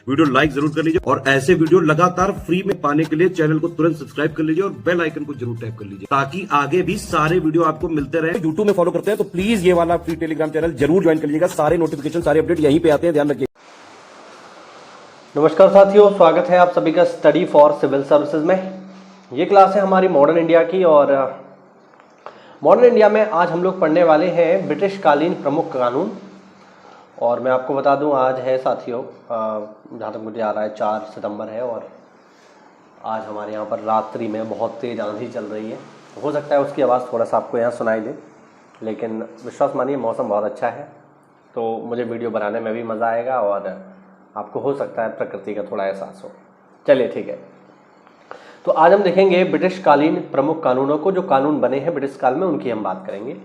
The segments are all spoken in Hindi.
वीडियो लाइक जरूर कर लीजिए और ऐसे वीडियो लगातार फ्री में पाने के लिए चैनल को तुरंत सब्सक्राइब कर लीजिए और बेल आइकन को जरूर टैप कर लीजिए ताकि आगे भी सारे वीडियो आपको मिलते रहे। यूट्यूब में फॉलो करते हैं तो प्लीज ये वाला फ्री टेलीग्राम चैनल जरूर ज्वाइन कर लीजिएगा। सारे नोटिफिकेशन सारे अपडेट यहीं पे आते हैं, ध्यान रखिए। नमस्कार साथियों, स्वागत है आप सभी का स्टडी फॉर सिविल सर्विसेज में। ये क्लास है हमारी मॉडर्न इंडिया की और मॉडर्न इंडिया में आज हम लोग पढ़ने वाले हैं ब्रिटिश कालीन प्रमुख कानून। और मैं आपको बता दूं आज है साथियों, जहाँ तक मुझे आ रहा है 4 सितंबर है और आज हमारे यहाँ पर रात्रि में बहुत तेज़ आंधी चल रही है। हो सकता है उसकी आवाज़ थोड़ा सा आपको यहाँ सुनाई दे, लेकिन विश्वास मानिए मौसम बहुत अच्छा है तो मुझे वीडियो बनाने में भी मज़ा आएगा और आपको हो सकता है प्रकृति का थोड़ा एहसास हो। चलिए ठीक है, तो आज हम देखेंगे ब्रिटिश कालीन प्रमुख कानूनों को। जो कानून बने हैं ब्रिटिश काल में उनकी हम बात करेंगे।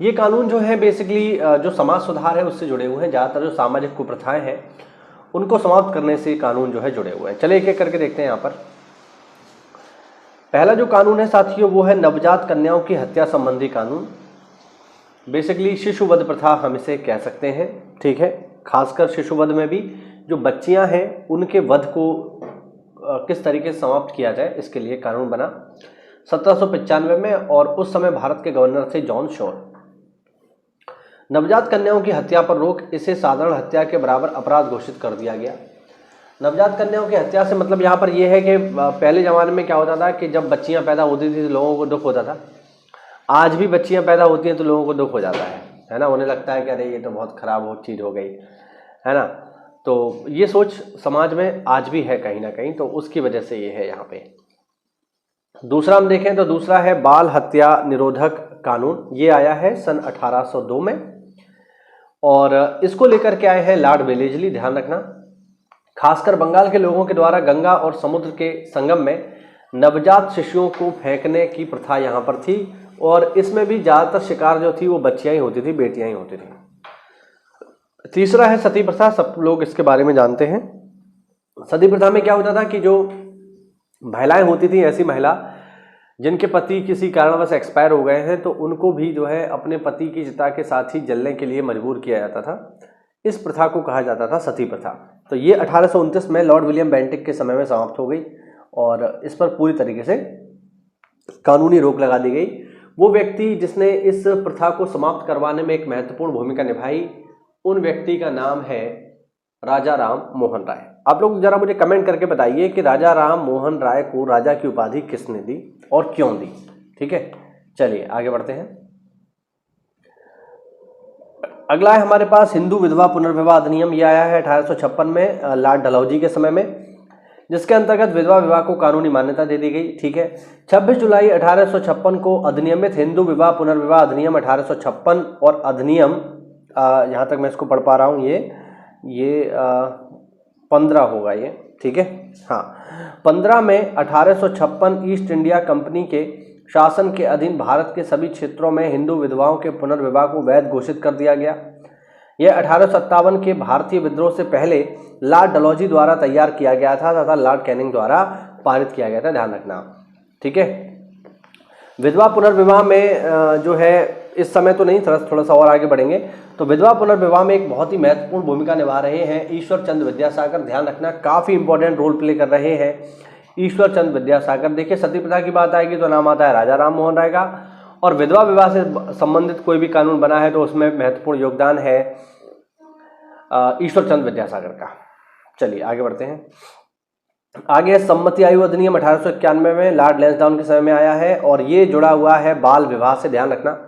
ये कानून जो है बेसिकली जो समाज सुधार है उससे जुड़े हुए हैं। ज़्यादातर जो सामाजिक कुप्रथाएं हैं उनको समाप्त करने से कानून जो है जुड़े हुए हैं। चलिए एक एक करके देखते हैं। यहाँ पर पहला जो कानून है साथियों वो है नवजात कन्याओं की हत्या संबंधी कानून। बेसिकली शिशुवध प्रथा हम इसे कह सकते हैं, ठीक है। खासकर शिशुवध में भी जो बच्चियां हैं उनके वध को किस तरीके से समाप्त किया जाए इसके लिए कानून बना 1795 में और उस समय भारत के गवर्नर थे जॉन शोर। नवजात कन्याओं की हत्या पर रोक, इसे साधारण हत्या के बराबर अपराध घोषित कर दिया गया। नवजात कन्याओं की हत्या से मतलब यहाँ पर यह है कि पहले ज़माने में क्या होता था कि जब बच्चियाँ पैदा होती थी तो लोगों को दुख होता था। आज भी बच्चियाँ पैदा होती हैं तो लोगों को दुख हो जाता है ना। उन्हें लगता है कि अरे ये तो बहुत ख़राब चीज़ हो गई है ना। तो ये सोच समाज में आज भी है कहीं ना कहीं, तो उसकी वजह से ये है यहाँ पे। दूसरा हम देखें तो दूसरा है बाल हत्या निरोधक कानून। ये आया है सन 1802 में और इसको लेकर के आए हैं लॉर्ड वेलेस्ली। ध्यान रखना, खासकर बंगाल के लोगों के द्वारा गंगा और समुद्र के संगम में नवजात शिशुओं को फेंकने की प्रथा यहाँ पर थी और इसमें भी ज़्यादातर शिकार जो थी वो बच्चियाँ ही होती थी, बेटियाँ ही होती थी। तीसरा है सती प्रथा। सब लोग इसके बारे में जानते हैं। सती प्रथा में क्या होता था कि जो महिलाएं होती थी, ऐसी महिला जिनके पति किसी कारणवश एक्सपायर हो गए हैं, तो उनको भी जो है अपने पति की चिता के साथ ही जलने के लिए मजबूर किया जाता था। इस प्रथा को कहा जाता था सती प्रथा। तो ये 1829 में लॉर्ड विलियम बेंटिक के समय में समाप्त हो गई और इस पर पूरी तरीके से कानूनी रोक लगा दी गई। वो व्यक्ति जिसने इस प्रथा को समाप्त करवाने में एक महत्वपूर्ण भूमिका निभाई, उन व्यक्ति का नाम है राजा राम मोहन राय। आप लोग जरा मुझे कमेंट करके बताइए कि राजा राम मोहन राय को राजा की उपाधि किसने दी और क्यों दी, ठीक है। चलिए आगे बढ़ते हैं। अगला है हमारे पास हिंदू विधवा पुनर्विवाह अधिनियम। यह आया है 1856 में लॉर्ड डलहौजी के समय में, जिसके अंतर्गत विधवा विवाह को कानूनी मान्यता दे दी गई, ठीक है। 26 जुलाई 1856 को अधिनियमित हिंदू विवाह पुनर्विवाह अधिनियम 1856 और अधिनियम यहाँ तक मैं इसको पढ़ पा रहा हूँ, ये 15 होगा ये, ठीक है। हाँ, 15 में 1856 ईस्ट इंडिया कंपनी के शासन के अधीन भारत के सभी क्षेत्रों में हिंदू विधवाओं के पुनर्विवाह को वैध घोषित कर दिया गया। यह 1857 के भारतीय विद्रोह से पहले लॉर्ड डलहौजी द्वारा तैयार किया गया था तथा लॉर्ड कैनिंग द्वारा पारित किया गया था। ध्यान रखना, ठीक है। विधवा पुनर्विवाह में जो है इस समय तो नहीं, थोड़ा सा और आगे बढ़ेंगे तो विधवा पुनर्विवाह में एक बहुत ही महत्वपूर्ण भूमिका निभा रहे हैं ईश्वर चंद्र विद्यासागर। ध्यान रखना, काफ़ी इंपॉर्टेंट रोल प्ले कर रहे हैं ईश्वर चंद्र विद्यासागर। देखिए सती प्रथा की बात आएगी तो नाम आता है राजा राम मोहन राय का, और विधवा विवाह से संबंधित कोई भी कानून बना है तो उसमें महत्वपूर्ण योगदान है ईश्वर चंद्र विद्यासागर का। चलिए आगे बढ़ते हैं। आगे सम्मति आयु अधिनियम 1891 में लॉर्ड लैंसडाउन के समय में आया है और ये जुड़ा हुआ है बाल विवाह से। ध्यान रखना,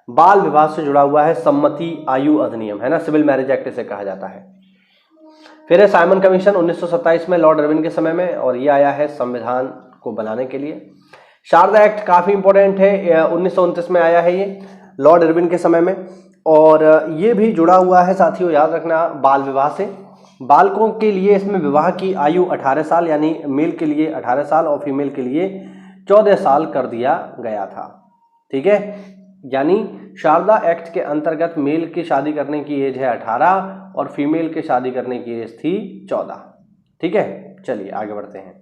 बाल विवाह से जुड़ा हुआ है सम्मति आयु अधिनियम, है ना, सिविल मैरिज एक्ट इसे कहा जाता है। फिर है साइमन कमीशन 1927 में लॉर्ड इरविन के समय में और ये आया है संविधान को बनाने के लिए। शारदा एक्ट काफ़ी इंपॉर्टेंट है, 1929 में आया है ये लॉर्ड इरविन के समय में और ये भी जुड़ा हुआ है साथियों, याद रखना, बाल विवाह से। बालकों के लिए इसमें विवाह की आयु 18 साल यानी मेल के लिए 18 साल और फीमेल के लिए 14 साल कर दिया गया था, ठीक है। यानी शारदा एक्ट के अंतर्गत मेल की शादी करने की एज है 18 और फीमेल के शादी करने की एज थी 14, ठीक है। चलिए आगे बढ़ते हैं।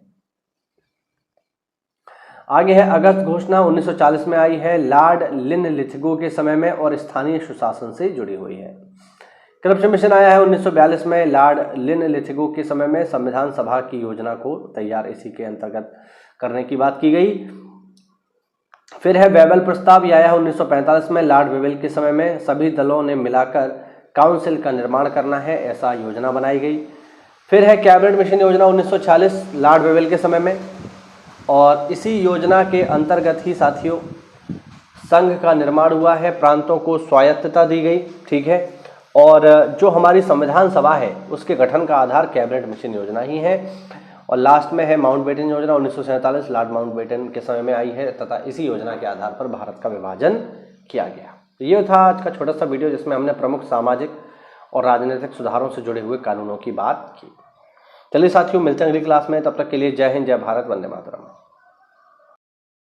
आगे है अगस्त घोषणा 1940 में आई है लॉर्ड लिनलिथगो के समय में और स्थानीय सुशासन से जुड़ी हुई है। करप्शन मिशन आया है 1942 में लॉर्ड लिनलिथिगो के समय में। संविधान सभा की योजना को तैयार इसी के अंतर्गत करने की बात की गई। फिर है वेबल प्रस्ताव, यह आया है 1945 में लॉर्ड वेबल के समय में। सभी दलों ने मिलाकर काउंसिल का निर्माण करना है, ऐसा योजना बनाई गई। फिर है कैबिनेट मिशन योजना 1946 लॉर्ड वेबल के समय में, और इसी योजना के अंतर्गत ही साथियों संघ का निर्माण हुआ है, प्रांतों को स्वायत्तता दी गई, ठीक है। और जो हमारी संविधान सभा है उसके गठन का आधार कैबिनेट मिशन योजना ही है। और लास्ट में है माउंटबेटन योजना 1947 लॉर्ड माउंटबेटन के समय में आई है, तथा इसी योजना के आधार पर भारत का विभाजन किया गया। तो ये था आज का छोटा सा वीडियो जिसमें हमने प्रमुख सामाजिक और राजनीतिक सुधारों से जुड़े हुए कानूनों की बात की। चलिए साथियों, मिलते हैं अगली क्लास में, तब तक के लिए जय हिंद, जय भारत, वंदे मातरम।